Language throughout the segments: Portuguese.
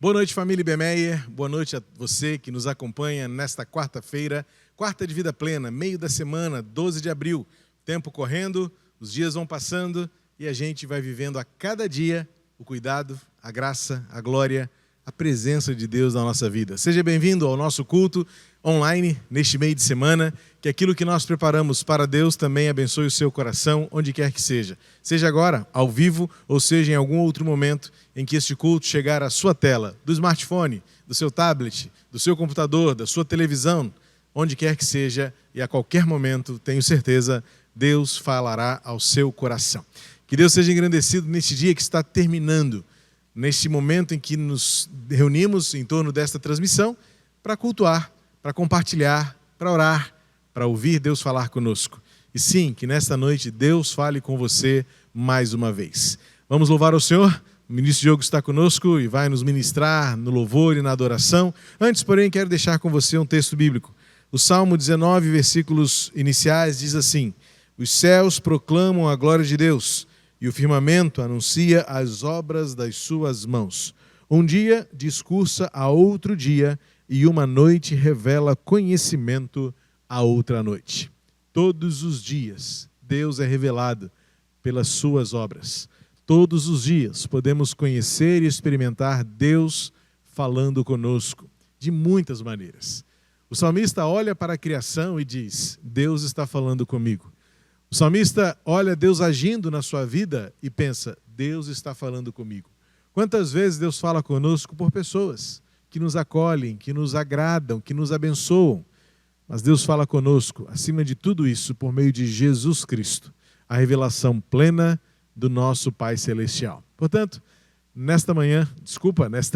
Boa noite, família Bemeyer. Boa noite a você que nos acompanha nesta quarta-feira, quarta de vida plena, meio da semana, 12 de abril. Tempo correndo, os dias vão passando e a gente vai vivendo a cada dia o cuidado, a graça, a glória, a presença de Deus na nossa vida. Seja bem-vindo ao nosso culto online neste meio de semana. Que aquilo que nós preparamos para Deus também abençoe o seu coração, onde quer que seja. Seja agora, ao vivo, ou seja em algum outro momento em que este culto chegar à sua tela, do smartphone, do seu tablet, do seu computador, da sua televisão, onde quer que seja e a qualquer momento, tenho certeza, Deus falará ao seu coração. Que Deus seja engrandecido neste dia que está terminando, neste momento em que nos reunimos em torno desta transmissão para cultuar, para compartilhar, para orar, para ouvir Deus falar conosco. E sim, que nesta noite Deus fale com você mais uma vez. Vamos louvar ao Senhor? O ministro Diogo está conosco e vai nos ministrar no louvor e na adoração. Antes, porém, quero deixar com você um texto bíblico. O Salmo 19, versículos iniciais, diz assim: os céus proclamam a glória de Deus e o firmamento anuncia as obras das suas mãos. Um dia discursa a outro dia e uma noite revela conhecimento a outra noite. Todos os dias Deus é revelado pelas suas obras. Todos os dias podemos conhecer e experimentar Deus falando conosco de muitas maneiras. O salmista olha para a criação e diz: Deus está falando comigo. O salmista olha Deus agindo na sua vida e pensa: Deus está falando comigo. Quantas vezes Deus fala conosco por pessoas que nos acolhem, que nos agradam, que nos abençoam. Mas Deus fala conosco, acima de tudo isso, por meio de Jesus Cristo, a revelação plena do nosso Pai Celestial. Portanto, nesta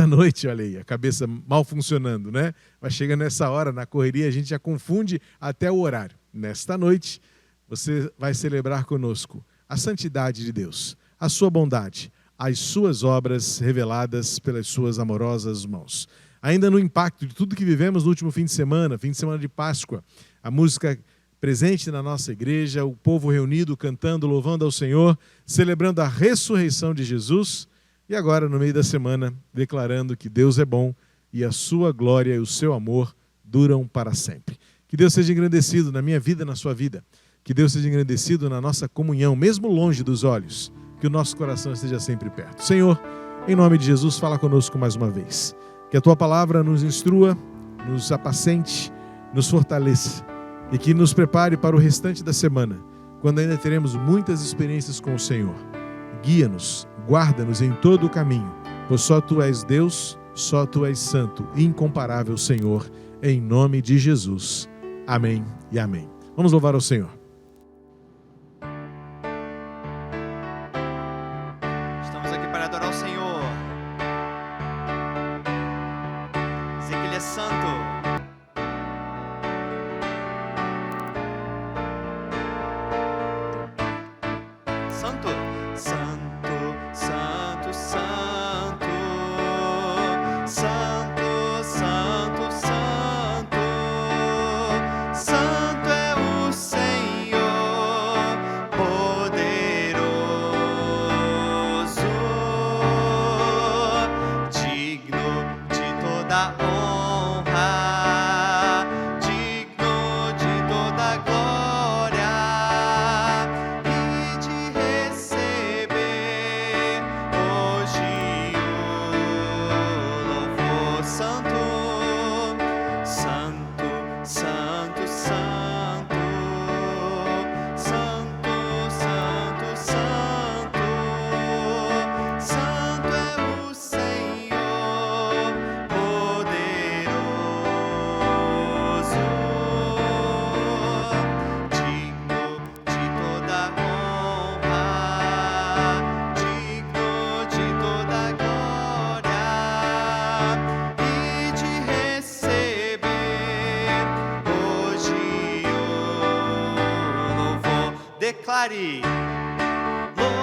noite, olha aí, a cabeça mal funcionando, né? Mas chega nessa hora, na correria, a gente já confunde até o horário. Nesta noite, você vai celebrar conosco a santidade de Deus, a sua bondade, as suas obras reveladas pelas suas amorosas mãos. Ainda no impacto de tudo que vivemos no último fim de semana de Páscoa, a música presente na nossa igreja, o povo reunido, cantando, louvando ao Senhor, celebrando a ressurreição de Jesus, e agora, no meio da semana, declarando que Deus é bom e a sua glória e o seu amor duram para sempre. Que Deus seja engrandecido na minha vida, na sua vida. Que Deus seja engrandecido na nossa comunhão, mesmo longe dos olhos, que o nosso coração esteja sempre perto. Senhor, em nome de Jesus, fala conosco mais uma vez. Que a Tua palavra nos instrua, nos apacente, nos fortaleça e que nos prepare para o restante da semana, quando ainda teremos muitas experiências com o Senhor. Guia-nos, guarda-nos em todo o caminho, pois só Tu és Deus, só Tu és santo, incomparável Senhor, em nome de Jesus. Amém e amém. Vamos louvar ao Senhor. Estamos aqui para adorar o Senhor. Dizer que Ele é santo. Santo, santo, santo, santo, santo, santo, santo, santo é o Senhor, poderoso, digno de toda honra, digno de toda glória e de receber hoje o louvor. Santo, santo, santo, santo, santo, santo, santo, santo é o Senhor, poderoso, digno de toda honra, digno de toda glória e de receber hoje o louvor. Declare. Louve,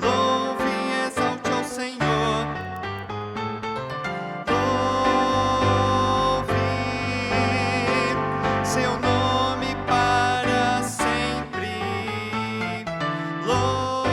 louve e exalte ao Senhor. Louve seu nome para sempre. Louve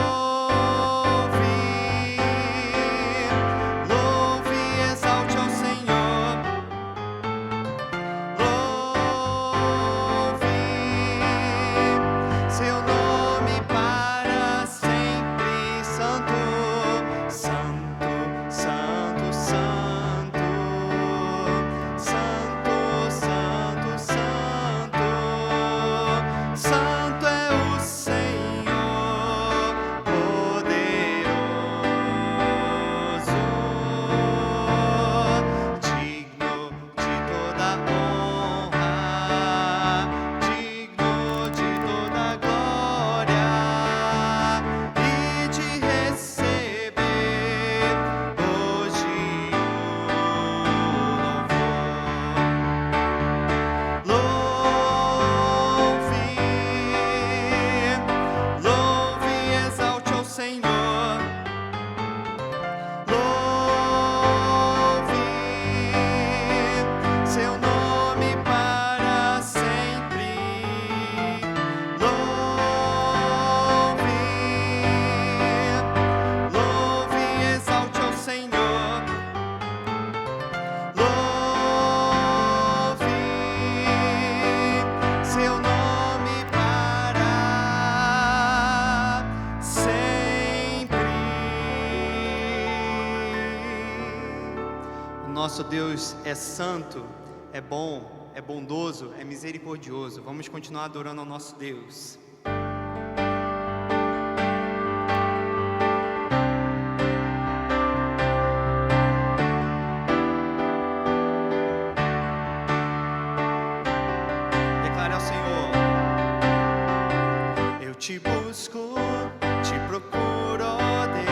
nosso Deus é santo, é bom, é bondoso, é misericordioso. Vamos continuar adorando ao nosso Deus. Declare ao Senhor: eu te busco, te procuro, ó Deus.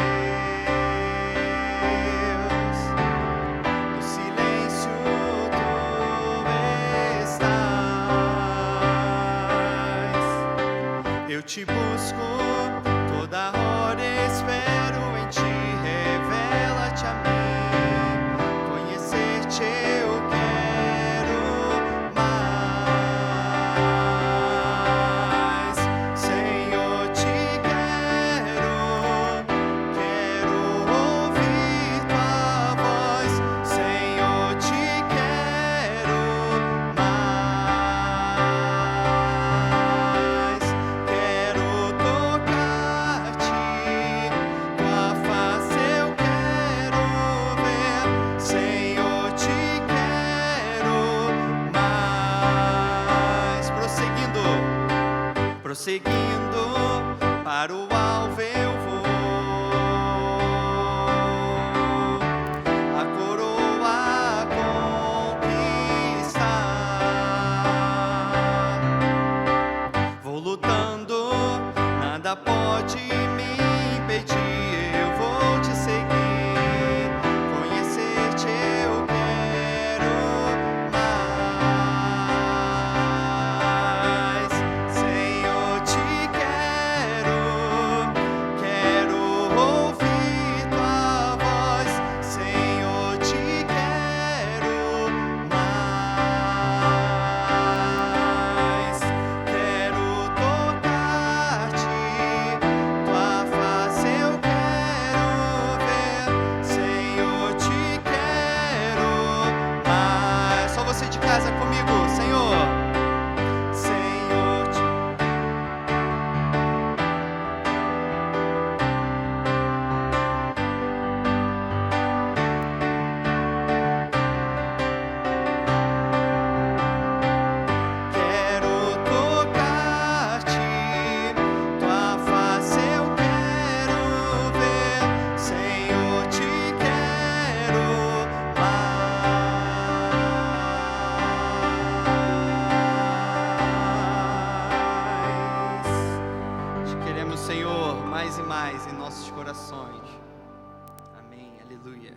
No silêncio tu estás. Eu te busco, toda hora espero em ti. Revela-te a mim, conhecer-te eu quero mais. Senhor, te quero ouvir tua voz. Senhor, te quero mais. Quero tocar-te, tua face eu quero ver. Senhor, te quero mais. Prosseguindo, para o alvo eu vou. A coroa conquistar. Vou lutando, nada pode me impedir. Eu vou te seguir, conhecer-te eu quero mais. Senhor, te quero ouvir tua voz. Senhor, te quero mais. Quero tocar-te, tua face eu quero ver. Senhor, te quero mais. Só você de casa comigo, Senhor. Senhor, te quero tocar-te, tua face eu quero ver. Senhor, te quero mais. Te queremos, Senhor, mais e mais em nossos corações. Amém, aleluia.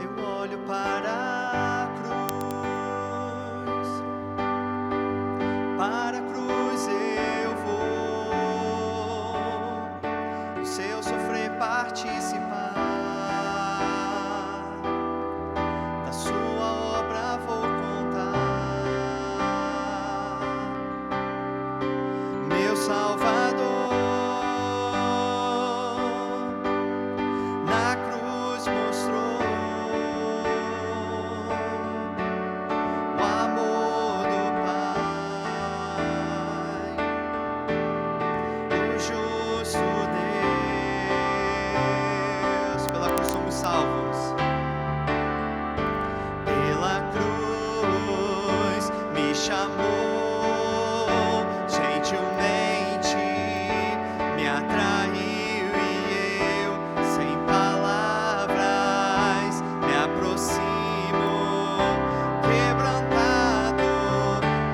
Eu olho para a cruz, para a cruz eu vou, do seu sofrer participar, da sua obra vou contar. Meu Salvador na cruz mostrou o amor do Pai, o justo Deus. Pela cruz somos salvos. Pela cruz me chamou, gentilmente me atraiu e eu, sem palavras, me aproximo, quebrantado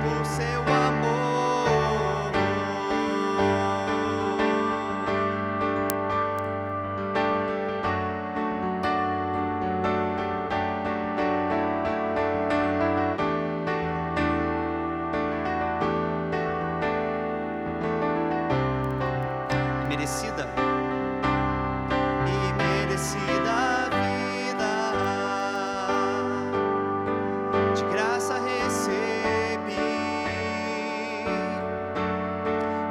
por seu amor. Merecida a vida, de graça recebi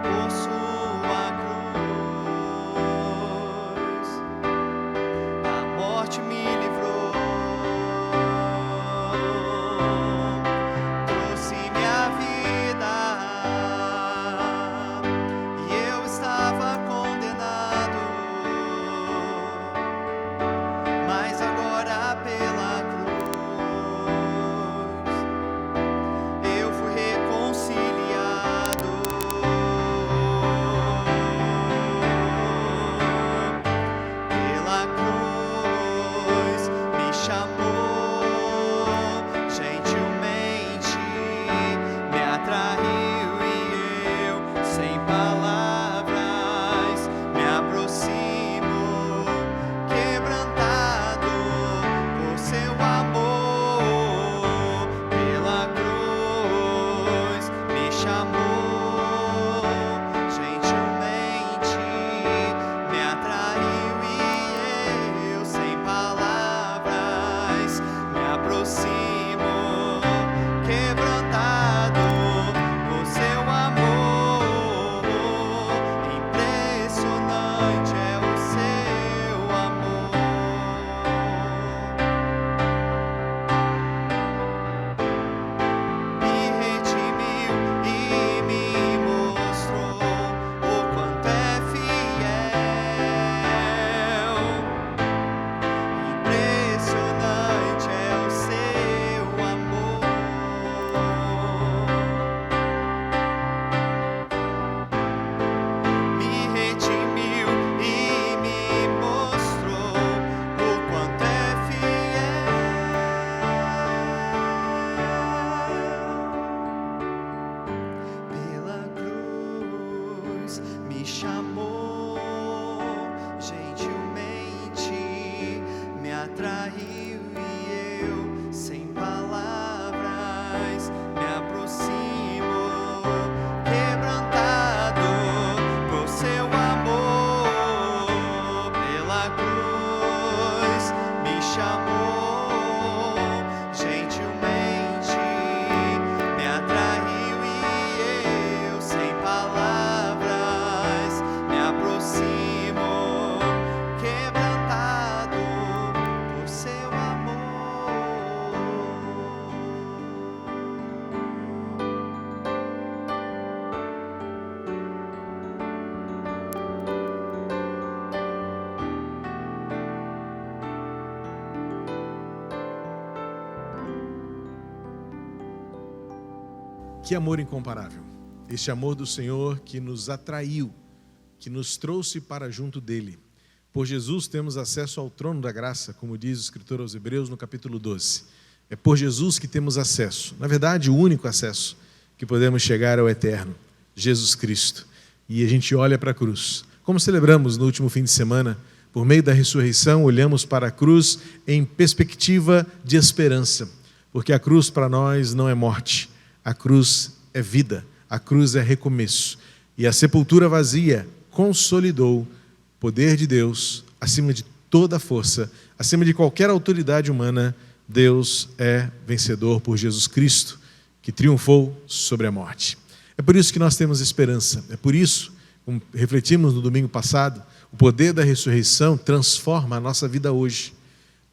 por sua cruz. chamou gentilmente, me atraiu e eu, sem palavras, me aproximo, quebrantado por seu amor, pela cruz me chamou gentilmente, me atraiu e eu, sem palavras, me aproximo, quebrantado por seu amor. Que amor incomparável. Este amor do Senhor que nos atraiu, que nos trouxe para junto dele. Por Jesus temos acesso ao trono da graça, como diz o escritor aos Hebreus no capítulo 12. É por Jesus que temos acesso. Na verdade, o único acesso que podemos chegar ao eterno, Jesus Cristo. E a gente olha para a cruz. Como celebramos no último fim de semana, por meio da ressurreição, olhamos para a cruz em perspectiva de esperança. Porque a cruz para nós não é morte, a cruz é vida, a cruz é recomeço. E a sepultura vazia consolidou o poder de Deus acima de toda força, acima de qualquer autoridade humana. Deus é vencedor por Jesus Cristo, que triunfou sobre a morte. É por isso que nós temos esperança. É por isso, como refletimos no domingo passado, o poder da ressurreição transforma a nossa vida hoje.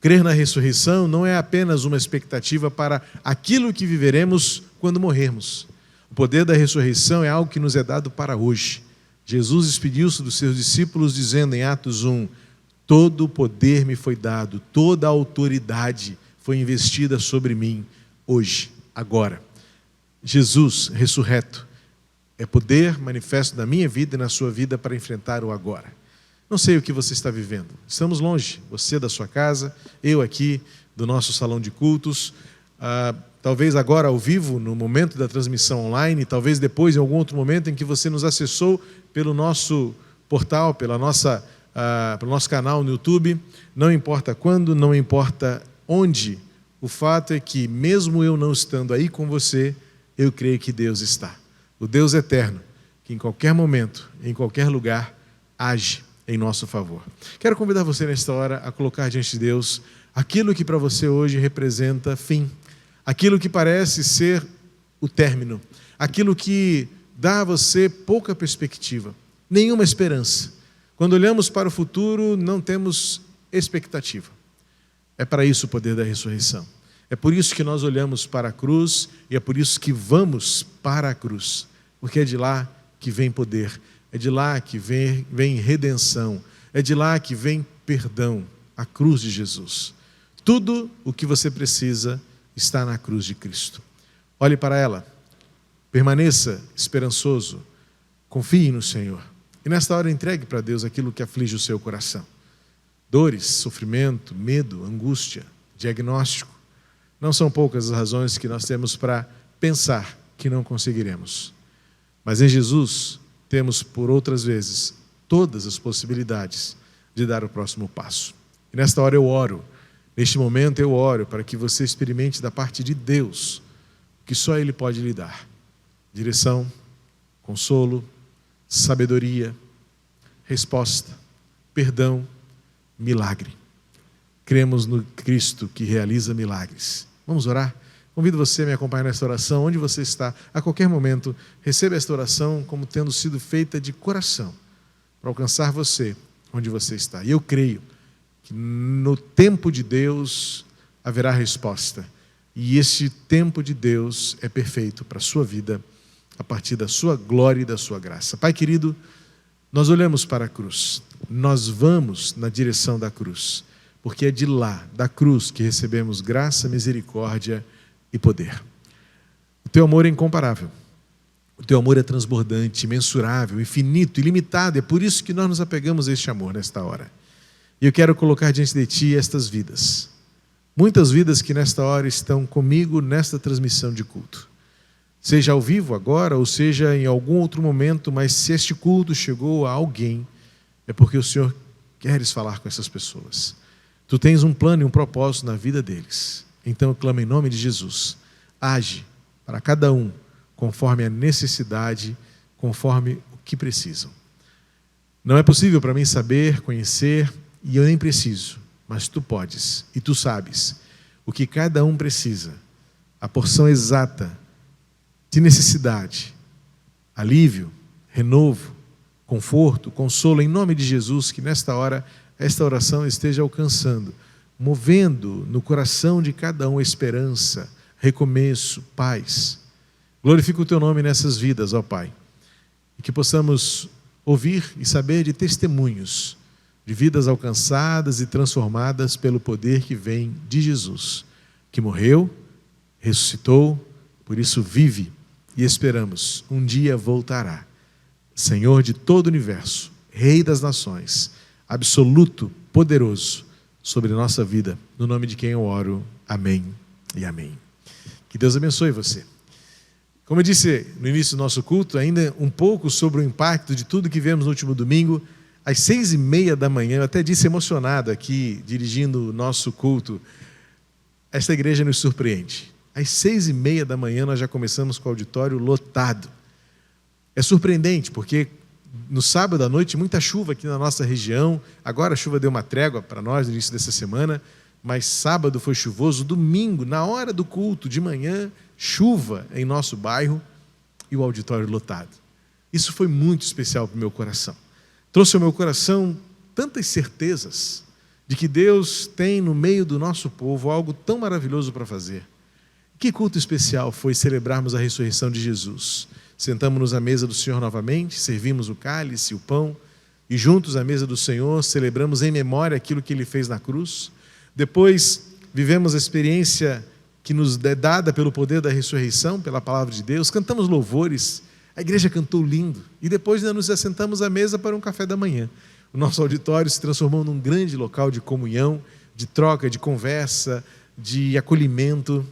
Crer na ressurreição não é apenas uma expectativa para aquilo que viveremos quando morrermos. O poder da ressurreição é algo que nos é dado para hoje. Jesus despediu-se dos seus discípulos dizendo em Atos 1, todo o poder me foi dado, toda a autoridade foi investida sobre mim hoje, agora. Jesus ressurreto é poder manifesto na minha vida e na sua vida para enfrentar o agora. Não sei o que você está vivendo. Estamos longe, você da sua casa, eu aqui do nosso salão de cultos, talvez agora ao vivo, no momento da transmissão online, talvez depois em algum outro momento em que você nos acessou pelo nosso portal, pelo nosso canal no YouTube. Não importa quando, não importa onde, o fato é que mesmo eu não estando aí com você, eu creio que Deus está. O Deus eterno, que em qualquer momento, em qualquer lugar, age em nosso favor. Quero convidar você nesta hora a colocar diante de Deus aquilo que para você hoje representa fim, aquilo que parece ser o término, aquilo que dá a você pouca perspectiva, nenhuma esperança. Quando olhamos para o futuro, não temos expectativa. É para isso o poder da ressurreição. É por isso que nós olhamos para a cruz e é por isso que vamos para a cruz, porque é de lá que vem poder. É de lá que vem redenção, é de lá que vem perdão, a cruz de Jesus. Tudo o que você precisa está na cruz de Cristo. Olhe para ela, permaneça esperançoso, confie no Senhor. E nesta hora entregue para Deus aquilo que aflige o seu coração. Dores, sofrimento, medo, angústia, diagnóstico. Não são poucas as razões que nós temos para pensar que não conseguiremos. Mas em Jesus temos por outras vezes todas as possibilidades de dar o próximo passo. E nesta hora eu oro, neste momento eu oro para que você experimente da parte de Deus o que só Ele pode lhe dar. Direção, consolo, sabedoria, resposta, perdão, milagre. Cremos no Cristo que realiza milagres. Vamos orar? Convido você a me acompanhar nesta oração, onde você está, a qualquer momento, receba esta oração como tendo sido feita de coração, para alcançar você, onde você está. E eu creio que no tempo de Deus haverá resposta. E esse tempo de Deus é perfeito para a sua vida, a partir da sua glória e da sua graça. Pai querido, nós olhamos para a cruz, nós vamos na direção da cruz, porque é de lá, da cruz, que recebemos graça, misericórdia e poder. O teu amor é incomparável, o teu amor é transbordante, imensurável, infinito, ilimitado. É por isso que nós nos apegamos a este amor nesta hora. E eu quero colocar diante de ti estas vidas, muitas vidas que nesta hora estão comigo nesta transmissão de culto. seja ao vivo agora, ou seja em algum outro momento, mas se este culto chegou a alguém, é porque o Senhor queres falar com essas pessoas. Tu tens um plano e um propósito na vida deles. Então eu clamo em nome de Jesus. Age para cada um, conforme a necessidade, conforme o que precisam. Não é possível para mim saber, conhecer, e eu nem preciso, mas tu podes, e tu sabes o que cada um precisa, a porção exata de necessidade, alívio, renovo, conforto, consolo, em nome de Jesus, que nesta hora esta oração esteja alcançando, movendo no coração de cada um esperança, recomeço, paz. Glorifica o teu nome nessas vidas, ó Pai, e que possamos ouvir e saber de testemunhos, de vidas alcançadas e transformadas pelo poder que vem de Jesus, que morreu, ressuscitou, por isso vive e esperamos, um dia voltará. Senhor de todo o universo, Rei das nações, absoluto, poderoso, sobre nossa vida, no nome de quem eu oro, amém e amém. Que Deus abençoe você. Como eu disse no início do nosso culto, ainda um pouco sobre o impacto de tudo que vemos no último domingo, às 6h30 da manhã, eu até disse emocionado aqui, dirigindo o nosso culto, esta igreja nos surpreende. Às 6h30 da manhã nós já começamos com o auditório lotado. É surpreendente, porque no sábado à noite, muita chuva aqui na nossa região. Agora a chuva deu uma trégua para nós no início dessa semana, mas sábado foi chuvoso. Domingo, na hora do culto, de manhã, chuva em nosso bairro e o auditório lotado. Isso foi muito especial para o meu coração. Trouxe ao meu coração tantas certezas de que Deus tem no meio do nosso povo algo tão maravilhoso para fazer. Que culto especial foi celebrarmos a ressurreição de Jesus. Sentamos-nos à mesa do Senhor novamente, servimos o cálice, o pão, e juntos à mesa do Senhor celebramos em memória aquilo que Ele fez na cruz. Depois vivemos a experiência que nos é dada pelo poder da ressurreição, pela palavra de Deus, cantamos louvores, a igreja cantou lindo, e depois ainda nos assentamos à mesa para um café da manhã. O nosso auditório se transformou num grande local de comunhão, de troca, de conversa, de acolhimento.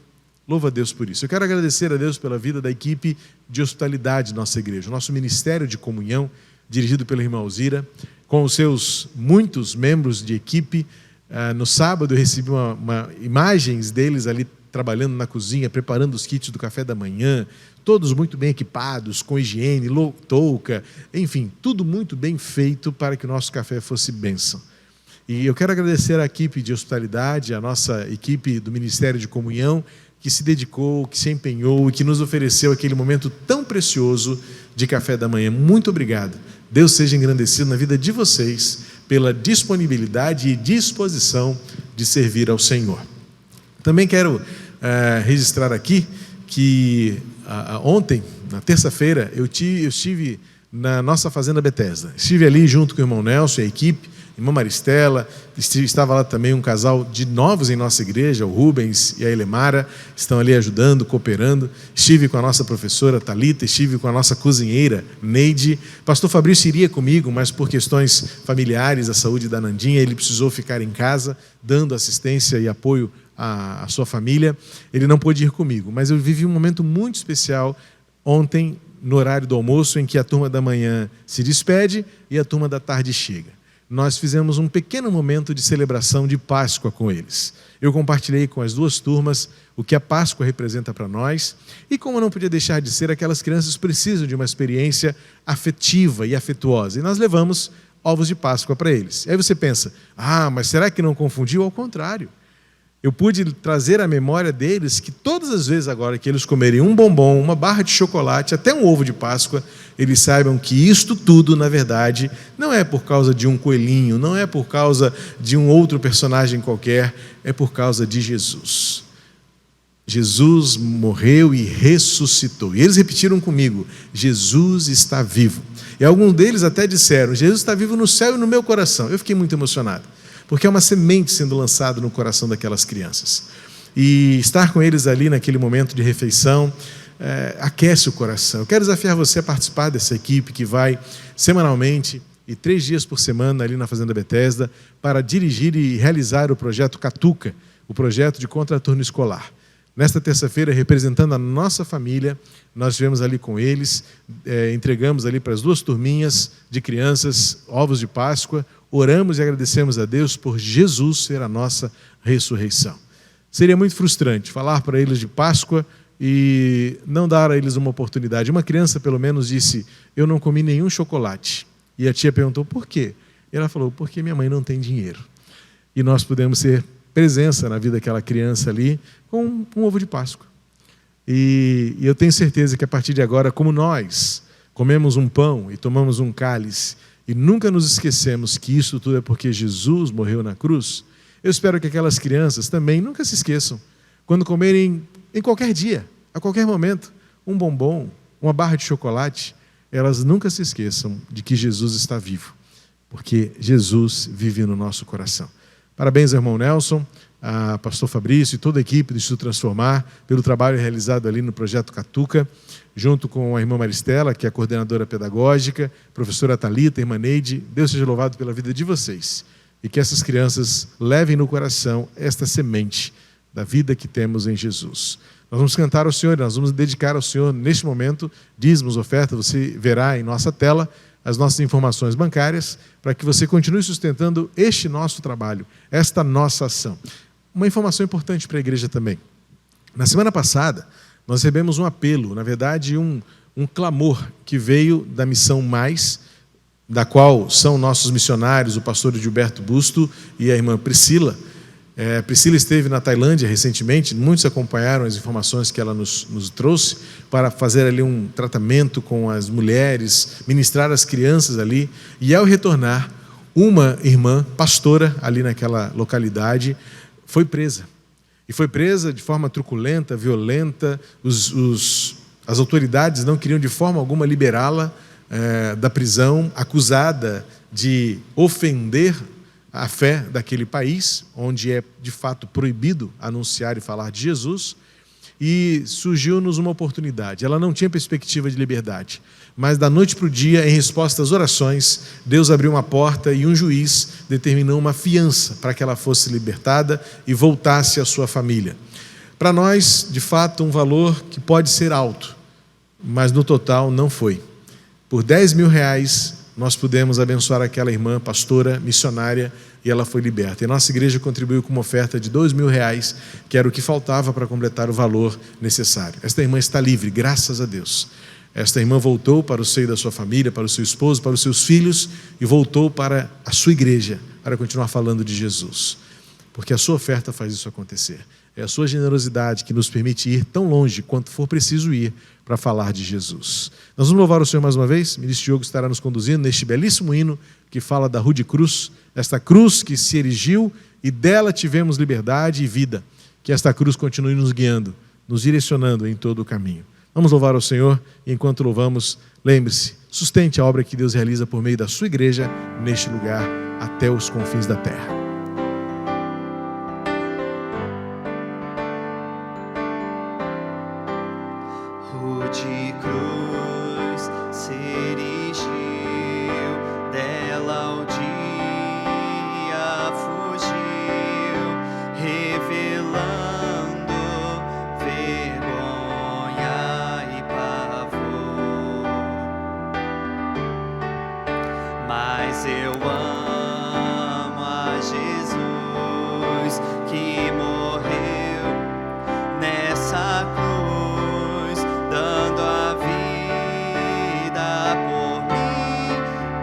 Louva a Deus por isso. Eu quero agradecer a Deus pela vida da equipe de hospitalidade da nossa igreja, o nosso ministério de comunhão, dirigido pela irmã Alzira, com os seus muitos membros de equipe. No sábado eu recebi imagens deles ali trabalhando na cozinha, preparando os kits do café da manhã, todos muito bem equipados, com higiene, touca, enfim, tudo muito bem feito para que o nosso café fosse bênção. E eu quero agradecer à equipe de hospitalidade, a nossa equipe do Ministério de Comunhão, que se dedicou, que se empenhou e que nos ofereceu aquele momento tão precioso de café da manhã. Muito obrigado. Deus seja engrandecido na vida de vocês pela disponibilidade e disposição de servir ao Senhor. Também quero registrar aqui que ontem, na terça-feira, eu estive na nossa fazenda Bethesda. Estive ali junto com o irmão Nelson e a equipe, irmã Maristela, estava lá também um casal de novos em nossa igreja, o Rubens e a Elemara, estão ali ajudando, cooperando. Estive com a nossa professora Thalita, estive com a nossa cozinheira Neide. Pastor Fabrício iria comigo, mas por questões familiares, a saúde da Nandinha, ele precisou ficar em casa, dando assistência e apoio à sua família. Ele não pôde ir comigo, mas eu vivi um momento muito especial ontem, no horário do almoço, em que a turma da manhã se despede e a turma da tarde chega. Nós fizemos um pequeno momento de celebração de Páscoa com eles. Eu compartilhei com as duas turmas o que a Páscoa representa para nós e como não podia deixar de ser, aquelas crianças precisam de uma experiência afetiva e afetuosa. E nós levamos ovos de Páscoa para eles. E aí você pensa, mas será que não confundiu? Ao contrário. Eu pude trazer à memória deles que todas as vezes agora que eles comerem um bombom, uma barra de chocolate, até um ovo de Páscoa, eles saibam que isto tudo, na verdade, não é por causa de um coelhinho, não é por causa de um outro personagem qualquer, é por causa de Jesus. Jesus morreu e ressuscitou. E eles repetiram comigo, Jesus está vivo. E alguns deles até disseram, Jesus está vivo no céu e no meu coração. Eu fiquei muito emocionado, porque é uma semente sendo lançada no coração daquelas crianças. E estar com eles ali naquele momento de refeição aquece o coração. Eu quero desafiar você a participar dessa equipe que vai semanalmente e 3 dias por semana ali na Fazenda Bethesda para dirigir e realizar o projeto Catuca, o projeto de contraturno escolar. Nesta terça-feira, representando a nossa família, nós estivemos ali com eles, entregamos ali para as 2 turminhas de crianças ovos de Páscoa, oramos e agradecemos a Deus por Jesus ser a nossa ressurreição. Seria muito frustrante falar para eles de Páscoa e não dar a eles uma oportunidade. Uma criança, pelo menos, disse: eu não comi nenhum chocolate. E a tia perguntou: por quê? E ela falou: porque minha mãe não tem dinheiro. E nós pudemos ser presença na vida daquela criança ali com um ovo de Páscoa. E eu tenho certeza que a partir de agora, como nós comemos um pão e tomamos um cálice e nunca nos esquecemos que isso tudo é porque Jesus morreu na cruz, eu espero que aquelas crianças também nunca se esqueçam, quando comerem em qualquer dia, a qualquer momento, um bombom, uma barra de chocolate, elas nunca se esqueçam de que Jesus está vivo, porque Jesus vive no nosso coração. Parabéns, irmão Nelson, a pastor Fabrício e toda a equipe do Instituto Transformar pelo trabalho realizado ali no Projeto Catuca, junto com a irmã Maristela, que é a coordenadora pedagógica, professora Thalita, irmã Neide. Deus seja louvado pela vida de vocês e que essas crianças levem no coração esta semente da vida que temos em Jesus. Nós vamos cantar ao Senhor, nós vamos dedicar ao Senhor neste momento dízimos, ofertas. Você verá em nossa tela as nossas informações bancárias para que você continue sustentando este nosso trabalho, esta nossa ação. Uma informação importante para a igreja também. Na semana passada, nós recebemos um apelo, na verdade, um clamor que veio da Missão Mais, da qual são nossos missionários, o pastor Gilberto Busto e a irmã Priscila. Priscila esteve na Tailândia recentemente, muitos acompanharam as informações que ela nos trouxe, para fazer ali um tratamento com as mulheres, ministrar as crianças ali, e ao retornar, uma irmã, pastora ali naquela localidade, foi presa. E foi presa de forma truculenta, violenta, as autoridades não queriam de forma alguma liberá-la da prisão, acusada de ofender a fé daquele país, onde é de fato proibido anunciar e falar de Jesus, e surgiu-nos uma oportunidade. Ela não tinha perspectiva de liberdade, mas da noite para o dia, em resposta às orações, Deus abriu uma porta e um juiz determinou uma fiança para que ela fosse libertada e voltasse à sua família. Para nós, de fato, um valor que pode ser alto, mas no total não foi. Por R$10.000, nós pudemos abençoar aquela irmã, pastora, missionária, e ela foi liberta. E a nossa igreja contribuiu com uma oferta de R$2.000, que era o que faltava para completar o valor necessário. Esta irmã está livre, graças a Deus. Esta irmã voltou para o seio da sua família, para o seu esposo, para os seus filhos, e voltou para a sua igreja, para continuar falando de Jesus. Porque a sua oferta faz isso acontecer. É a sua generosidade que nos permite ir tão longe quanto for preciso ir para falar de Jesus. Nós vamos louvar o Senhor mais uma vez. O ministro Diogo estará nos conduzindo neste belíssimo hino que fala da rude cruz, esta cruz que se erigiu e dela tivemos liberdade e vida. Que esta cruz continue nos guiando, nos direcionando em todo o caminho. Vamos louvar ao Senhor e enquanto louvamos, lembre-se, sustente a obra que Deus realiza por meio da sua igreja neste lugar até os confins da terra. De cruz se erigiu, dela o dia fugiu, revelando vergonha e pavor. Mas eu amo a Jesus que morreu nessa cruz, dando a vida por mim,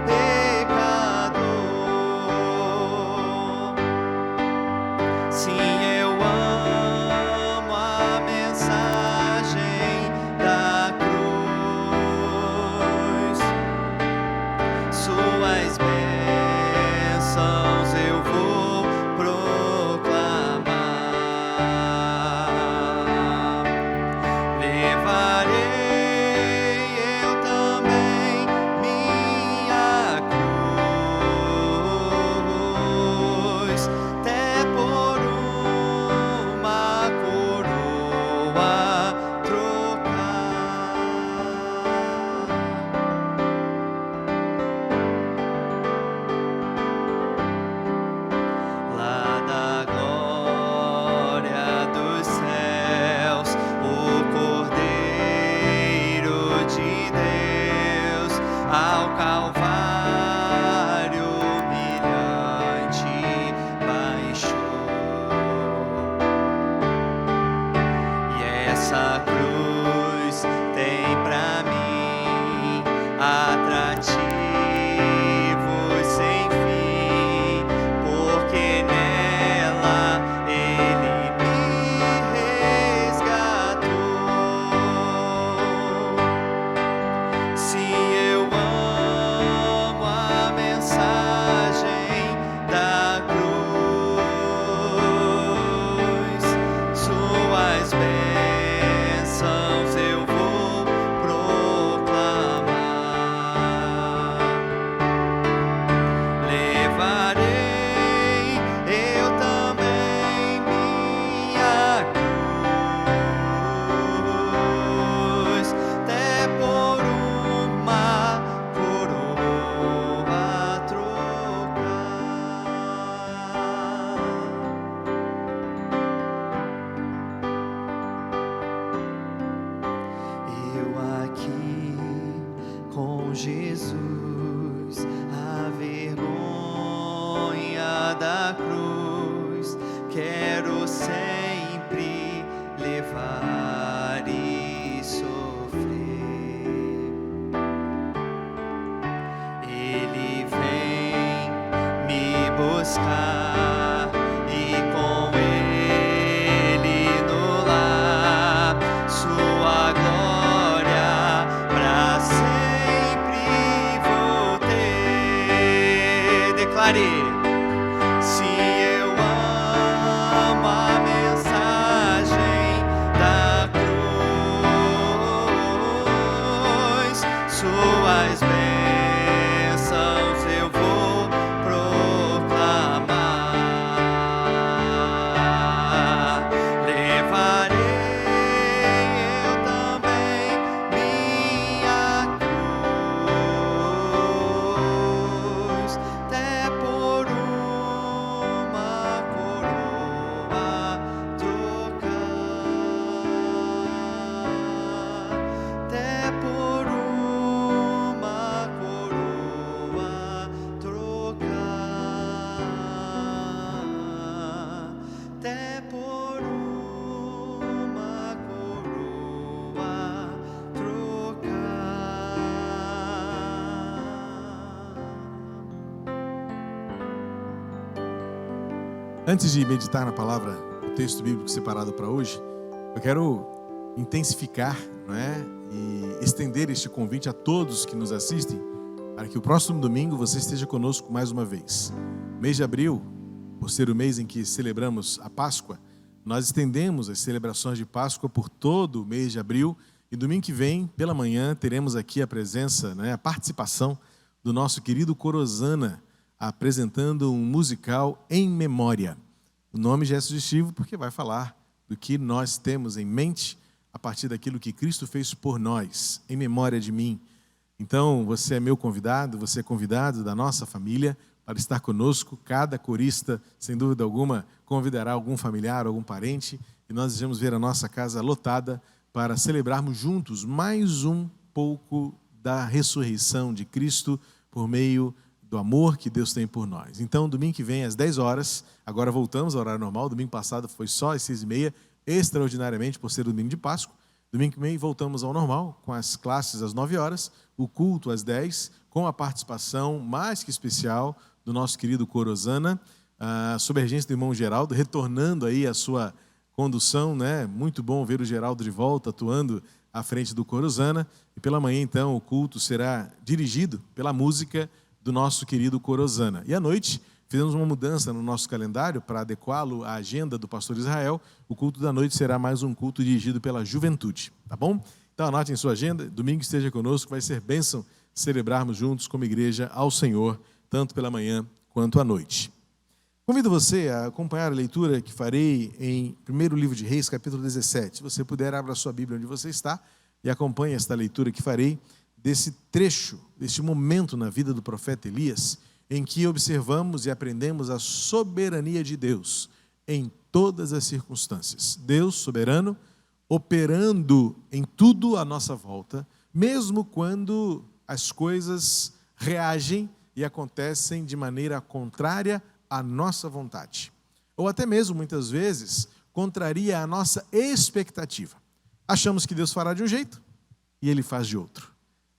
pecador. Sim, eu amo a mensagem da cruz, suas bênçãos ao Calvário humilhante baixou. E essa cruz tem pra mim atrativos sem fim, porque nela Ele me resgatou. Se eu amo a mensagem da cruz, suas bênçãos eu vou proclamar. Levarei eu também minha cruz, até por uma coroa trocar. Eu aqui com Jesus, a vergonha da cruz, quero sempre levar e sofrer. Ele vem me buscar e com Ele no lar, sua glória pra sempre vou ter. Declare. Se eu amo a mensagem da cruz, suas bênçãos eu vou proclamar. Levarei eu também minha cruz, até por uma coroa trocar. Até por uma coroa trocar. Até por uma coroa trocar. Antes de meditar na palavra, o texto bíblico separado para hoje, eu quero intensificar, não é? E estender este convite a todos que nos assistem, para que o próximo domingo você esteja conosco mais uma vez. Mês de abril, por ser o mês em que celebramos a Páscoa, nós estendemos as celebrações de Páscoa por todo o mês de abril, e domingo que vem, pela manhã, teremos aqui a presença, a participação do nosso querido Corozana, apresentando um musical em memória. O nome já é sugestivo porque vai falar do que nós temos em mente a partir daquilo que Cristo fez por nós, em memória de mim. Então, você é meu convidado, você é convidado da nossa família para estar conosco. Cada corista, sem dúvida alguma, convidará algum familiar, algum parente, e nós vamos ver a nossa casa lotada para celebrarmos juntos mais um pouco da ressurreição de Cristo por meio do amor que Deus tem por nós. Então, domingo que vem, às 10 horas, agora voltamos ao horário normal. Domingo passado foi só às 6h30, extraordinariamente por ser domingo de Páscoa. Domingo que vem voltamos ao normal, com as classes às 9 horas, o culto às 10, com a participação mais que especial do nosso querido Corozana, sob a regência do irmão Geraldo, retornando aí a sua condução, né? Muito bom ver o Geraldo de volta, atuando à frente do Corozana. E pela manhã, então, o culto será dirigido pela música do nosso querido Corozana. E à noite, fizemos uma mudança no nosso calendário para adequá-lo à agenda do pastor Israel. O culto da noite será mais um culto dirigido pela juventude, tá bom? Então anote em sua agenda, domingo esteja conosco, vai ser bênção celebrarmos juntos como igreja ao Senhor, tanto pela manhã quanto à noite. Convido você a acompanhar a leitura que farei em 1º livro de Reis, capítulo 17. Se você puder, abra a sua Bíblia onde você está e acompanhe esta leitura que farei desse trecho, deste momento na vida do profeta Elias, em que observamos e aprendemos a soberania de Deus em todas as circunstâncias. Deus soberano, operando em tudo à nossa volta, mesmo quando as coisas reagem e acontecem de maneira contrária à nossa vontade. Ou até mesmo, muitas vezes, contraria a nossa expectativa. Achamos que Deus fará de um jeito e Ele faz de outro.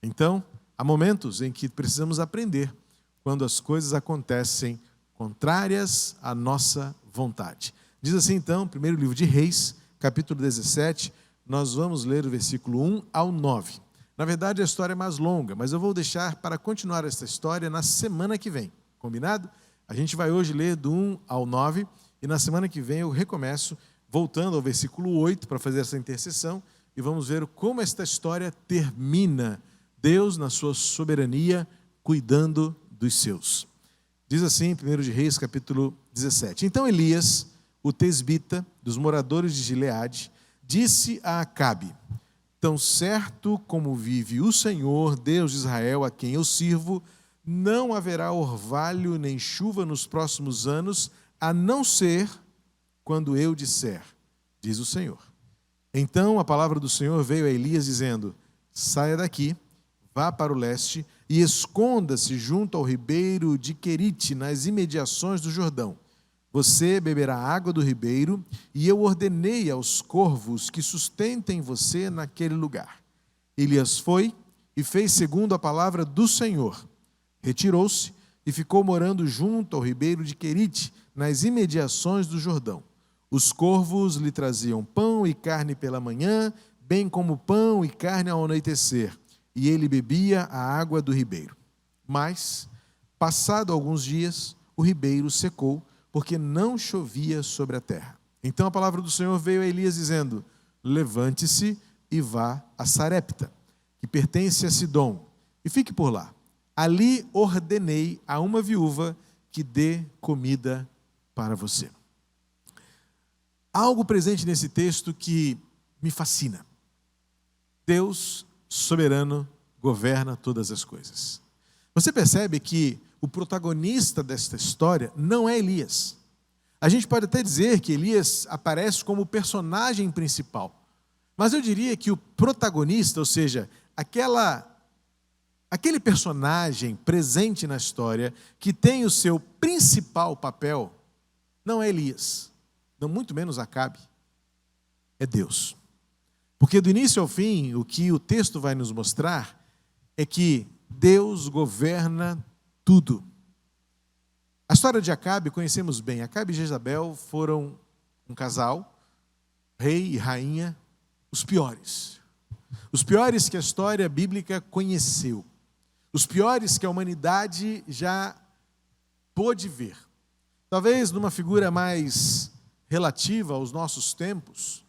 Então, há momentos em que precisamos aprender quando as coisas acontecem contrárias à nossa vontade. Diz assim, então, primeiro livro de Reis, capítulo 17, nós vamos ler o versículo 1 ao 9. Na verdade, a história é mais longa, mas eu vou deixar para continuar essa história na semana que vem. Combinado? A gente vai hoje ler do 1 ao 9 e na semana que vem eu recomeço, voltando ao versículo 8 para fazer essa intercessão e vamos ver como esta história termina. Deus, na sua soberania, cuidando dos seus. Diz assim, 1 de Reis, capítulo 17. Então Elias, o tesbita, dos moradores de Gileade, disse a Acabe: tão certo como vive o Senhor, Deus de Israel, a quem eu sirvo, não haverá orvalho nem chuva nos próximos anos, a não ser quando eu disser, diz o Senhor. Então a palavra do Senhor veio a Elias dizendo: saia daqui, vá para o leste e esconda-se junto ao ribeiro de Querite, nas imediações do Jordão. Você beberá água do ribeiro, e eu ordenei aos corvos que sustentem você naquele lugar. Elias foi e fez segundo a palavra do Senhor. Retirou-se e ficou morando junto ao ribeiro de Querite, nas imediações do Jordão. Os corvos lhe traziam pão e carne pela manhã, bem como pão e carne ao anoitecer, e ele bebia a água do ribeiro. Mas, passado alguns dias, o ribeiro secou, porque não chovia sobre a terra. Então a palavra do Senhor veio a Elias dizendo: levante-se e vá a Sarepta, que pertence a Sidom, e fique por lá. Ali ordenei a uma viúva que dê comida para você. Há algo presente nesse texto que me fascina. Deus soberano governa todas as coisas. Você percebe que o protagonista desta história não é Elias. A gente pode até dizer que Elias aparece como o personagem principal, mas eu diria que o protagonista, ou seja, aquele personagem presente na história que tem o seu principal papel, não é Elias, não muito menos Acabe, é Deus. Porque do início ao fim, o que o texto vai nos mostrar é que Deus governa tudo. A história de Acabe conhecemos bem. Acabe e Jezabel foram um casal, rei e rainha, os piores. Os piores que a história bíblica conheceu. Os piores que a humanidade já pôde ver. Talvez numa figura mais relativa aos nossos tempos,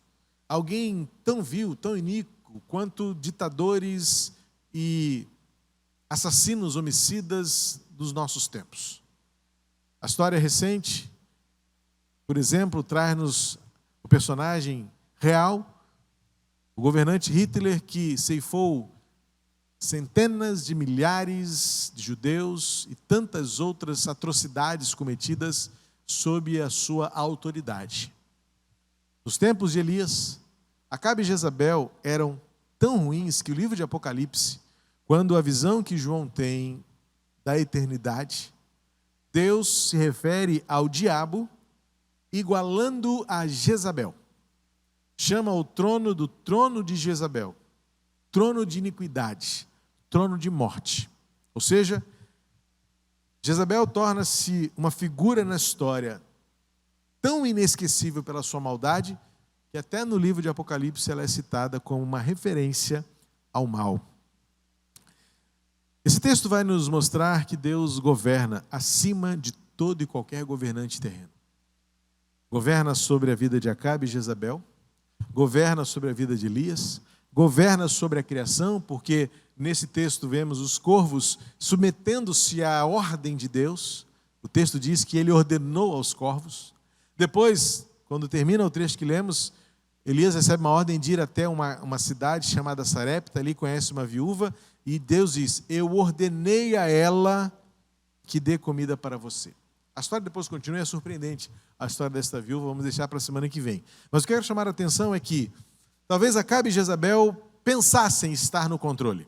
alguém tão vil, tão iníquo, quanto ditadores e assassinos, homicidas dos nossos tempos. A história recente, por exemplo, traz-nos o personagem real, o governante Hitler, que ceifou centenas de milhares de judeus e tantas outras atrocidades cometidas sob a sua autoridade. Nos tempos de Elias, Acabe e Jezabel eram tão ruins que o livro de Apocalipse, quando a visão que João tem da eternidade, Deus se refere ao diabo igualando a Jezabel. Chama o trono do trono de Jezabel, trono de iniquidade, trono de morte. Ou seja, Jezabel torna-se uma figura na história tão inesquecível pela sua maldade, que até no livro de Apocalipse ela é citada como uma referência ao mal. Esse texto vai nos mostrar que Deus governa acima de todo e qualquer governante terreno. Governa sobre a vida de Acabe e Jezabel, governa sobre a vida de Elias, governa sobre a criação, porque nesse texto vemos os corvos submetendo-se à ordem de Deus. O texto diz que ele ordenou aos corvos. Depois, quando termina o trecho que lemos, Elias recebe uma ordem de ir até uma cidade chamada Sarepta, ali conhece uma viúva, e Deus diz: eu ordenei a ela que dê comida para você. A história depois continua, é surpreendente a história desta viúva, vamos deixar para a semana que vem. Mas o que eu quero chamar a atenção é que talvez Acabe e Jezabel pensassem estar no controle.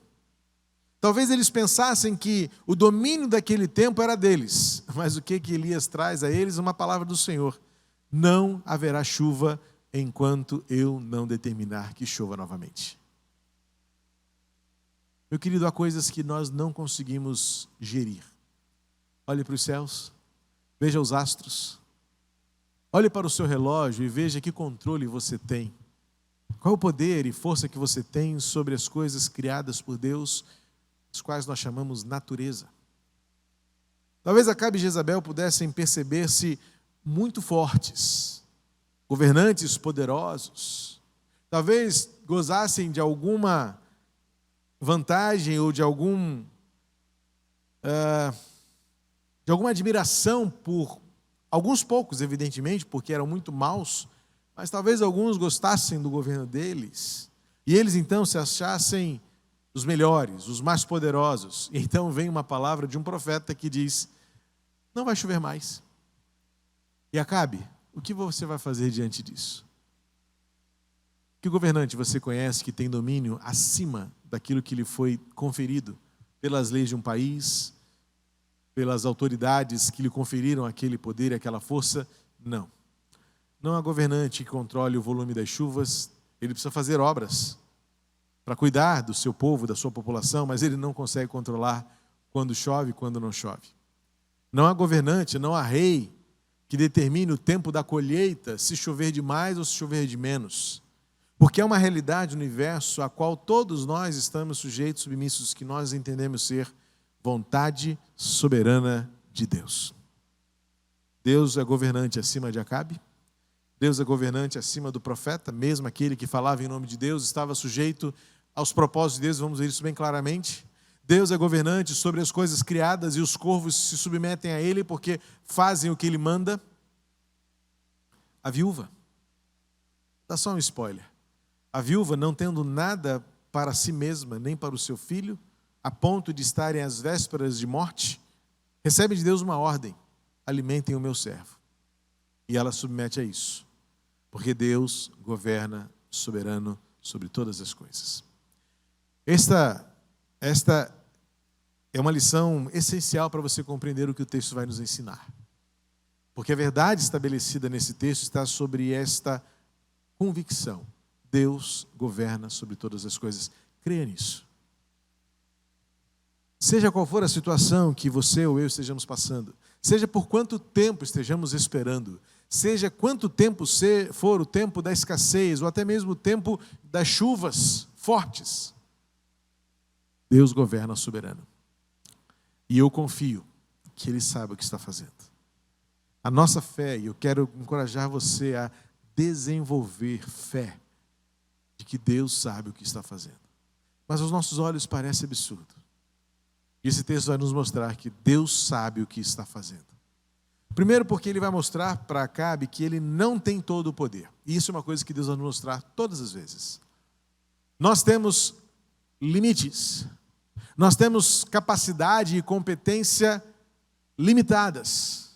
Talvez eles pensassem que o domínio daquele tempo era deles. Mas o que Elias traz a eles? Uma palavra do Senhor: não haverá chuva enquanto eu não determinar que chova novamente. Meu querido, há coisas que nós não conseguimos gerir. Olhe para os céus, veja os astros, olhe para o seu relógio e veja que controle você tem. Qual é o poder e força que você tem sobre as coisas criadas por Deus, as quais nós chamamos natureza. Talvez Acabe e Jezabel pudessem perceber-se muito fortes, governantes poderosos. Talvez gozassem de alguma vantagem ou de alguma admiração por alguns poucos, evidentemente, porque eram muito maus, mas talvez alguns gostassem do governo deles, e eles então se achassem os melhores, os mais poderosos. E então vem uma palavra de um profeta que diz: não vai chover mais. E Acabe, o que você vai fazer diante disso? Que governante você conhece que tem domínio acima daquilo que lhe foi conferido pelas leis de um país, pelas autoridades que lhe conferiram aquele poder e aquela força? Não. Não há governante que controle o volume das chuvas. Ele precisa fazer obras para cuidar do seu povo, da sua população, mas ele não consegue controlar quando chove e quando não chove. Não há governante, não há rei que determine o tempo da colheita, se chover de mais ou se chover de menos. Porque é uma realidade no universo a qual todos nós estamos sujeitos, submissos, que nós entendemos ser vontade soberana de Deus. Deus é governante acima de Acabe. Deus é governante acima do profeta, mesmo aquele que falava em nome de Deus estava sujeito aos propósitos de Deus, vamos ver isso bem claramente. Deus é governante sobre as coisas criadas e os corvos se submetem a Ele porque fazem o que Ele manda. A viúva, dá só um spoiler, a viúva, não tendo nada para si mesma, nem para o seu filho, a ponto de estarem às vésperas de morte, recebe de Deus uma ordem: alimentem o meu servo. E ela submete a isso, porque Deus governa soberano sobre todas as coisas. Esta é uma lição essencial para você compreender o que o texto vai nos ensinar. Porque a verdade estabelecida nesse texto está sobre esta convicção: Deus governa sobre todas as coisas. Creia nisso. Seja qual for a situação que você ou eu estejamos passando, seja por quanto tempo estejamos esperando, seja quanto tempo for o tempo da escassez, ou até mesmo o tempo das chuvas fortes, Deus governa soberano. E eu confio que Ele sabe o que está fazendo. A nossa fé, e eu quero encorajar você a desenvolver fé, de que Deus sabe o que está fazendo. Mas aos nossos olhos parece absurdo. E esse texto vai nos mostrar que Deus sabe o que está fazendo. Primeiro porque Ele vai mostrar para Acabe que ele não tem todo o poder. E isso é uma coisa que Deus vai nos mostrar todas as vezes. Nós temos limites. Nós temos capacidade e competência limitadas.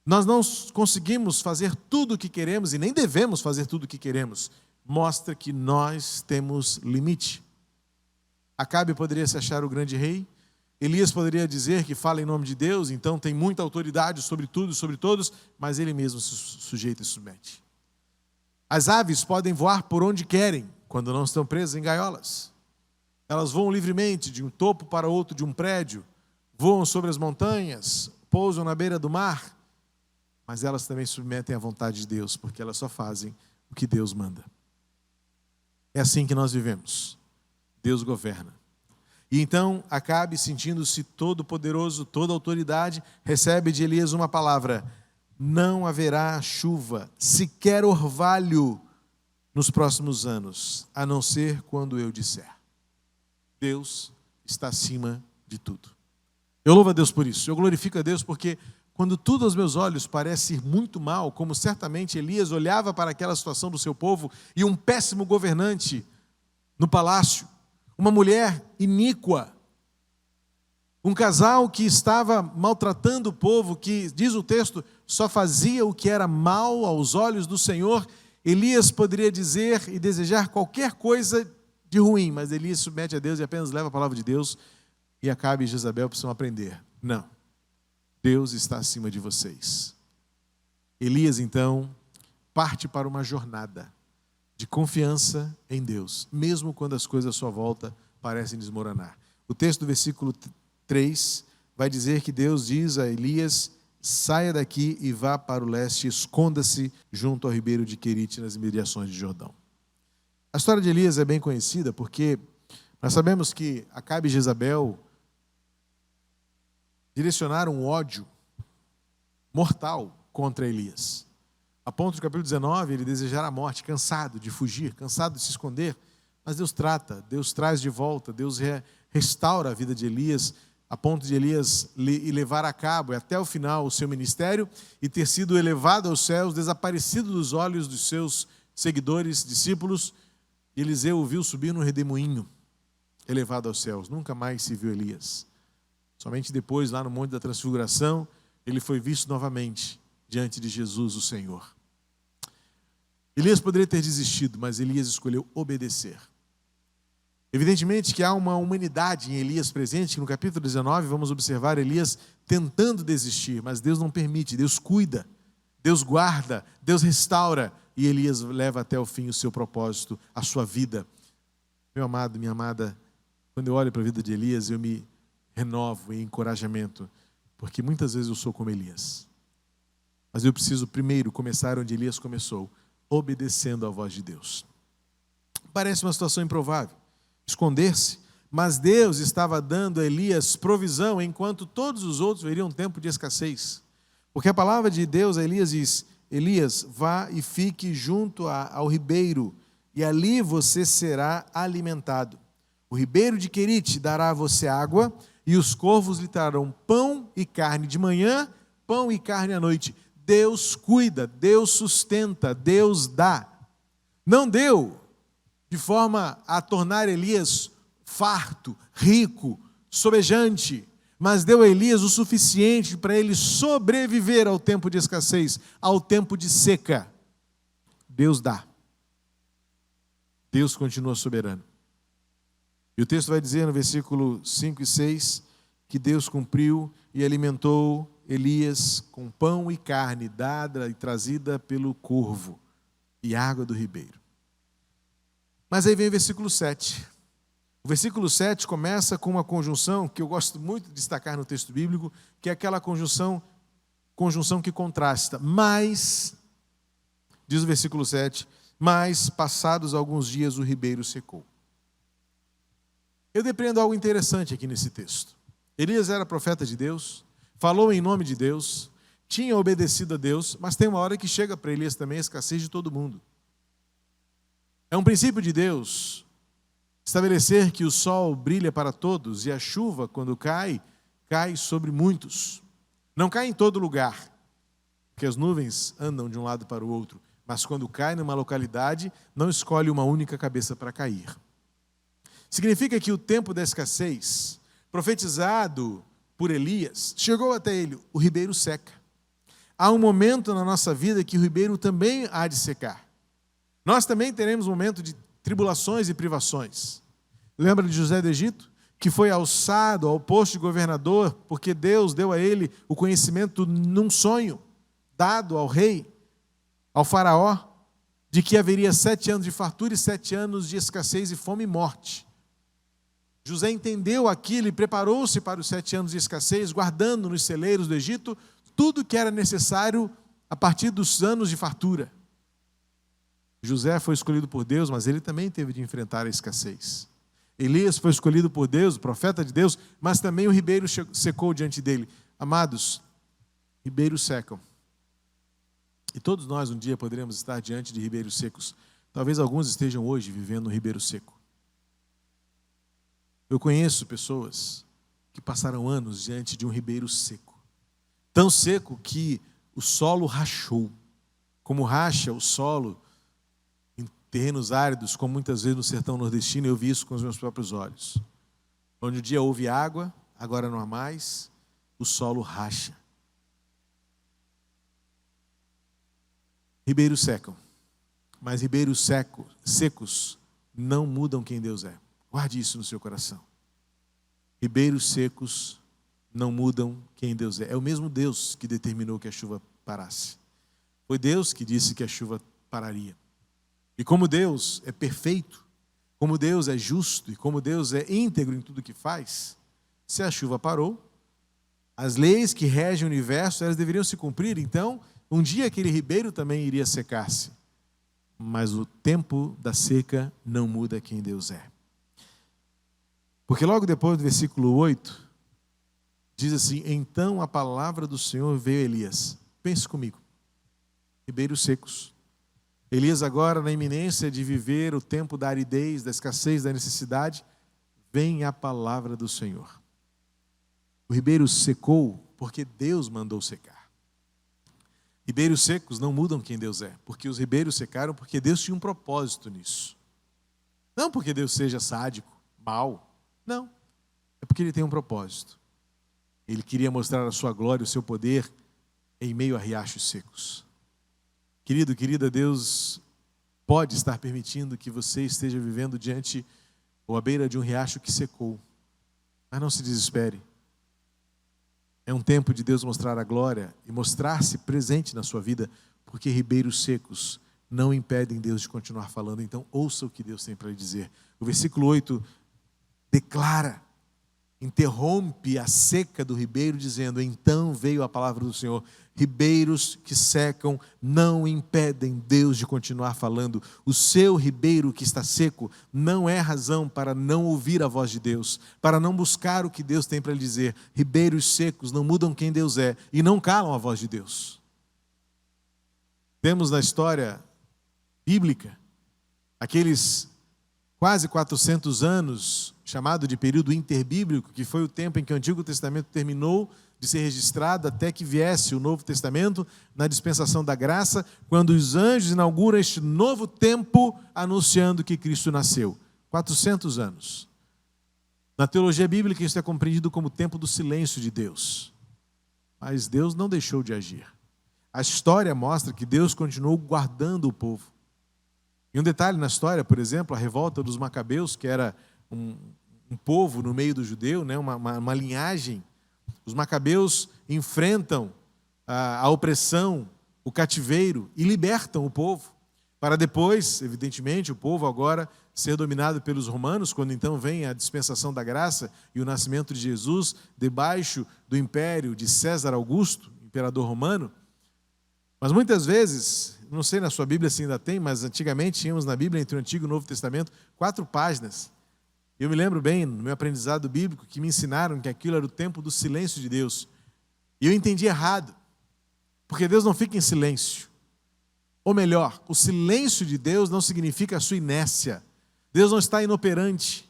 Nós não conseguimos fazer tudo o que queremos e nem devemos fazer tudo o que queremos. Mostra que nós temos limite. Acabe poderia se achar o grande rei. Elias poderia dizer que fala em nome de Deus, então tem muita autoridade sobre tudo e sobre todos, mas ele mesmo se sujeita e submete. As aves podem voar por onde querem, quando não estão presas em gaiolas. Elas voam livremente de um topo para outro de um prédio, voam sobre as montanhas, pousam na beira do mar, mas elas também submetem à vontade de Deus, porque elas só fazem o que Deus manda. É assim que nós vivemos. Deus governa. E então Acabe, sentindo-se todo poderoso, toda autoridade, recebe de Elias uma palavra: não haverá chuva, sequer orvalho nos próximos anos, a não ser quando eu disser. Deus está acima de tudo. Eu louvo a Deus por isso, eu glorifico a Deus porque quando tudo aos meus olhos parece ir muito mal, como certamente Elias olhava para aquela situação do seu povo e um péssimo governante no palácio, uma mulher iníqua, um casal que estava maltratando o povo, que, diz o texto, só fazia o que era mal aos olhos do Senhor, Elias poderia dizer e desejar qualquer coisa de ruim, mas Elias se submete a Deus e apenas leva a palavra de Deus, e Acabe e Jezabel precisam aprender. Não, Deus está acima de vocês. Elias, então, parte para uma jornada de confiança em Deus, mesmo quando as coisas à sua volta parecem desmoronar. O texto do versículo 3 vai dizer que Deus diz a Elias: saia daqui e vá para o leste, esconda-se junto ao ribeiro de Querite, nas imediações de Jordão. A história de Elias é bem conhecida porque nós sabemos que Acabe e Jezabel direcionaram um ódio mortal contra Elias. A ponto do capítulo 19, ele desejar a morte, cansado de fugir, cansado de se esconder, mas Deus trata, Deus traz de volta, Deus restaura a vida de Elias, a ponto de Elias levar a cabo até o final o seu ministério e ter sido elevado aos céus, desaparecido dos olhos dos seus seguidores, discípulos. E Eliseu o viu subir no redemoinho, elevado aos céus. Nunca mais se viu Elias. Somente depois, lá no Monte da Transfiguração, ele foi visto novamente diante de Jesus, o Senhor. Elias poderia ter desistido, mas Elias escolheu obedecer. Evidentemente que há uma humanidade em Elias presente, que no capítulo 19 vamos observar Elias tentando desistir, mas Deus não permite, Deus cuida, Deus guarda, Deus restaura, e Elias leva até o fim o seu propósito, a sua vida. Meu amado, minha amada, quando eu olho para a vida de Elias, eu me renovo em encorajamento, porque muitas vezes eu sou como Elias. Mas eu preciso primeiro começar onde Elias começou, obedecendo à voz de Deus. Parece uma situação improvável, esconder-se, mas Deus estava dando a Elias provisão, enquanto todos os outros veriam um tempo de escassez. Porque a palavra de Deus a Elias diz: Elias, vá e fique junto ao ribeiro, e ali você será alimentado. O ribeiro de Querite dará a você água, e os corvos lhe trarão pão e carne de manhã, pão e carne à noite. Deus cuida, Deus sustenta, Deus dá. Não deu de forma a tornar Elias farto, rico, sobejante, mas deu a Elias o suficiente para ele sobreviver ao tempo de escassez, ao tempo de seca. Deus dá. Deus continua soberano. E o texto vai dizer no versículo 5 e 6 que Deus cumpriu e alimentou Elias com pão e carne dada e trazida pelo corvo e água do ribeiro. Mas aí vem o versículo 7. O versículo 7 começa com uma conjunção que eu gosto muito de destacar no texto bíblico, que é aquela conjunção que contrasta. Mas, diz o versículo 7, mas passados alguns dias o ribeiro secou. Eu depreendo algo interessante aqui nesse texto. Elias era profeta de Deus, falou em nome de Deus, tinha obedecido a Deus, mas tem uma hora que chega para Elias também a escassez de todo mundo. É um princípio de Deus estabelecer que o sol brilha para todos e a chuva, quando cai, cai sobre muitos. Não cai em todo lugar, porque as nuvens andam de um lado para o outro, mas quando cai numa localidade, não escolhe uma única cabeça para cair. Significa que o tempo da escassez, profetizado por Elias, chegou até ele, o ribeiro seca. Há um momento na nossa vida que o ribeiro também há de secar. Nós também teremos um momento de tribulações e privações. Lembra de José do Egito? Que foi alçado ao posto de governador, porque Deus deu a ele o conhecimento num sonho, dado ao rei, ao faraó, de que haveria 7 anos de fartura e 7 anos de escassez e fome e morte. José entendeu aquilo e preparou-se para os 7 anos de escassez, guardando nos celeiros do Egito tudo que era necessário a partir dos anos de fartura. José foi escolhido por Deus, mas ele também teve de enfrentar a escassez. Elias foi escolhido por Deus, o profeta de Deus, mas também o ribeiro secou diante dele. Amados, ribeiros secam. E todos nós um dia poderemos estar diante de ribeiros secos. Talvez alguns estejam hoje vivendo um ribeiro seco. Eu conheço pessoas que passaram anos diante de um ribeiro seco. Tão seco que o solo rachou. Como racha o solo em terrenos áridos, como muitas vezes no sertão nordestino, eu vi isso com os meus próprios olhos. Onde um dia houve água, agora não há mais, o solo racha. Ribeiros secam, mas ribeiros secos não mudam quem Deus é. Guarde isso no seu coração. Ribeiros secos não mudam quem Deus é. É o mesmo Deus que determinou que a chuva parasse. Foi Deus que disse que a chuva pararia. E como Deus é perfeito, como Deus é justo e como Deus é íntegro em tudo que faz, se a chuva parou, as leis que regem o universo, elas deveriam se cumprir. Então, um dia aquele ribeiro também iria secar-se. Mas o tempo da seca não muda quem Deus é. Porque logo depois do versículo 8, diz assim: então a palavra do Senhor veio a Elias. Pense comigo. Ribeiros secos. Elias agora, na iminência de viver o tempo da aridez, da escassez, da necessidade, vem a palavra do Senhor. O ribeiro secou porque Deus mandou secar. Ribeiros secos não mudam quem Deus é, porque os ribeiros secaram porque Deus tinha um propósito nisso. Não porque Deus seja sádico, mau, não. É porque Ele tem um propósito. Ele queria mostrar a sua glória, o seu poder em meio a riachos secos. Querido, querida, Deus pode estar permitindo que você esteja vivendo diante ou à beira de um riacho que secou. Mas não se desespere. É um tempo de Deus mostrar a glória e mostrar-se presente na sua vida, porque ribeiros secos não impedem Deus de continuar falando. Então, ouça o que Deus tem para lhe dizer. O versículo 8 declara, interrompe a seca do ribeiro, dizendo: então veio a palavra do Senhor. Ribeiros que secam não impedem Deus de continuar falando. O seu ribeiro que está seco não é razão para não ouvir a voz de Deus, para não buscar o que Deus tem para lhe dizer. Ribeiros secos não mudam quem Deus é e não calam a voz de Deus. Temos na história bíblica aqueles quase 400 anos, chamado de período interbíblico, que foi o tempo em que o Antigo Testamento terminou de ser registrado até que viesse o Novo Testamento, na dispensação da graça, quando os anjos inauguram este novo tempo anunciando que Cristo nasceu. 400 anos. Na teologia bíblica isso é compreendido como o tempo do silêncio de Deus. Mas Deus não deixou de agir. A história mostra que Deus continuou guardando o povo. E um detalhe na história, por exemplo, a revolta dos Macabeus, que era um povo no meio do judeu, né, uma linhagem. Os Macabeus enfrentam a opressão, o cativeiro e libertam o povo, para depois, evidentemente, o povo agora ser dominado pelos romanos, quando então vem a dispensação da graça e o nascimento de Jesus, debaixo do império de César Augusto, imperador romano. Mas muitas vezes, não sei na sua Bíblia se ainda tem, mas antigamente tínhamos na Bíblia, entre o Antigo e o Novo Testamento, 4 páginas. Eu me lembro bem, no meu aprendizado bíblico, que me ensinaram que aquilo era o tempo do silêncio de Deus. E eu entendi errado, porque Deus não fica em silêncio. Ou melhor, o silêncio de Deus não significa a sua inércia. Deus não está inoperante.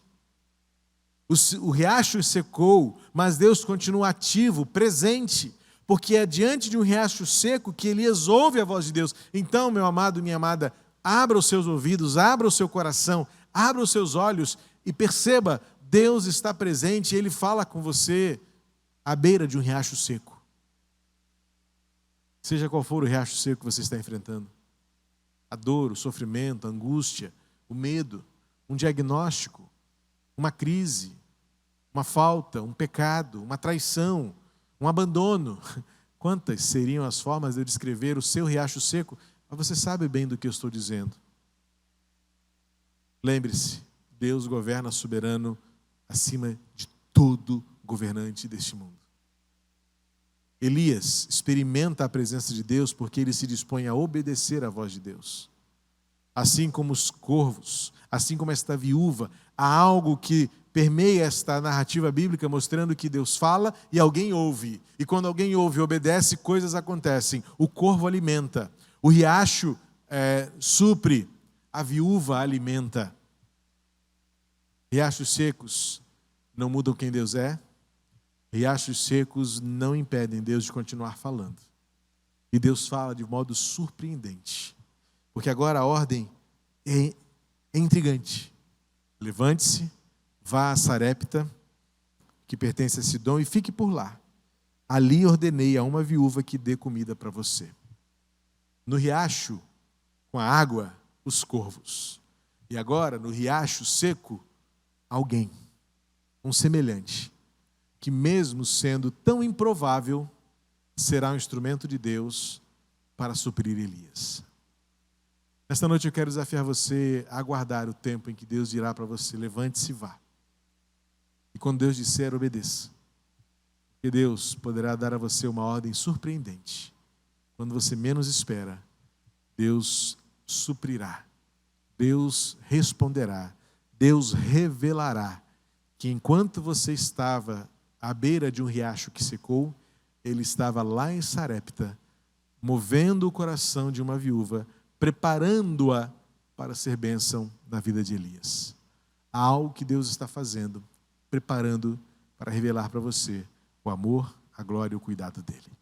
O riacho secou, mas Deus continua ativo, presente, porque é diante de um riacho seco que Elias ouve a voz de Deus. Então, meu amado, minha amada, abra os seus ouvidos, abra o seu coração, abra os seus olhos e perceba, Deus está presente, Ele fala com você à beira de um riacho seco. Seja qual for o riacho seco que você está enfrentando. A dor, o sofrimento, a angústia, o medo, um diagnóstico, uma crise, uma falta, um pecado, uma traição, um abandono. Quantas seriam as formas de eu descrever o seu riacho seco? Mas você sabe bem do que eu estou dizendo. Lembre-se, Deus governa soberano acima de todo governante deste mundo. Elias experimenta a presença de Deus porque ele se dispõe a obedecer à voz de Deus. Assim como os corvos, assim como esta viúva, há algo que permeia esta narrativa bíblica mostrando que Deus fala e alguém ouve. E quando alguém ouve e obedece, coisas acontecem. O corvo alimenta, o riacho supre, a viúva alimenta. Riachos secos não mudam quem Deus é. Riachos secos não impedem Deus de continuar falando. E Deus fala de modo surpreendente. Porque agora a ordem é intrigante. Levante-se, vá a Sarepta, que pertence a Sidom, e fique por lá. Ali ordenei a uma viúva que dê comida para você. No riacho, com a água, os corvos. E agora, no riacho seco, alguém, um semelhante, que mesmo sendo tão improvável, será um instrumento de Deus para suprir Elias. Nesta noite eu quero desafiar você a aguardar o tempo em que Deus dirá para você: levante-se e vá. E quando Deus disser, obedeça. Porque Deus poderá dar a você uma ordem surpreendente. Quando você menos espera, Deus suprirá, Deus responderá, Deus revelará que enquanto você estava à beira de um riacho que secou, Ele estava lá em Sarepta, movendo o coração de uma viúva, preparando-a para ser bênção na vida de Elias. Há algo que Deus está fazendo, preparando para revelar para você o amor, a glória e o cuidado dEle.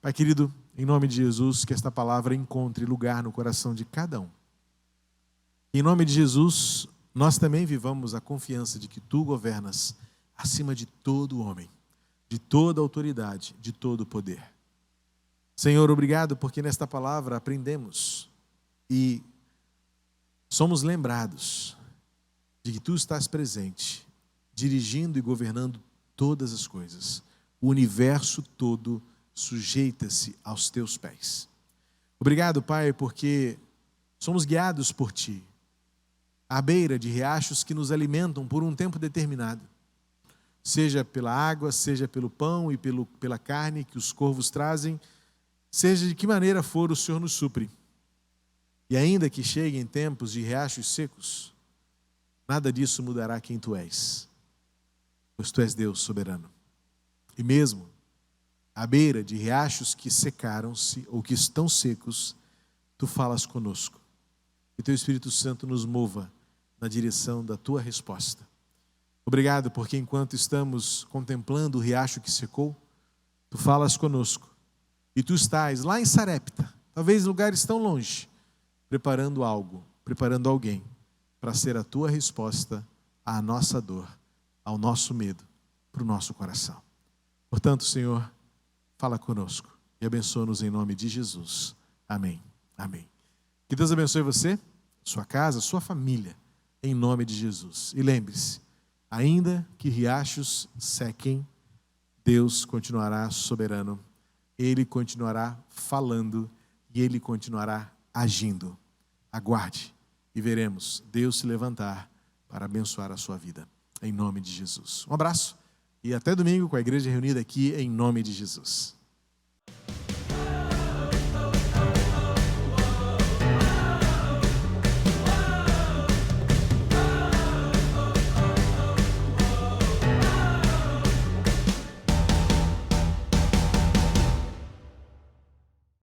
Pai querido, em nome de Jesus, que esta palavra encontre lugar no coração de cada um. Em nome de Jesus, nós também vivamos a confiança de que Tu governas acima de todo homem, de toda autoridade, de todo poder. Senhor, obrigado porque nesta palavra aprendemos e somos lembrados de que Tu estás presente, dirigindo e governando todas as coisas. O universo todo sujeita-se aos Teus pés. Obrigado, Pai, porque somos guiados por Ti, à beira de riachos que nos alimentam por um tempo determinado. Seja pela água, seja pelo pão e pela carne que os corvos trazem, seja de que maneira for, o Senhor nos supre. E ainda que cheguem tempos de riachos secos, nada disso mudará quem Tu és, pois Tu és Deus soberano. E mesmo à beira de riachos que secaram-se ou que estão secos, Tu falas conosco. Que Teu Espírito Santo nos mova na direção da Tua resposta. Obrigado porque enquanto estamos contemplando o riacho que secou, Tu falas conosco. E Tu estás lá em Sarepta, talvez em lugares tão longe, preparando algo, preparando alguém para ser a Tua resposta à nossa dor, ao nosso medo, para o nosso coração. Portanto, Senhor, fala conosco e abençoa-nos em nome de Jesus. Amém. Amém. Que Deus abençoe você, sua casa, sua família, em nome de Jesus. E lembre-se, ainda que riachos sequem, Deus continuará soberano, Ele continuará falando e Ele continuará agindo. Aguarde e veremos Deus se levantar para abençoar a sua vida, em nome de Jesus. Um abraço e até domingo com a igreja reunida aqui em nome de Jesus.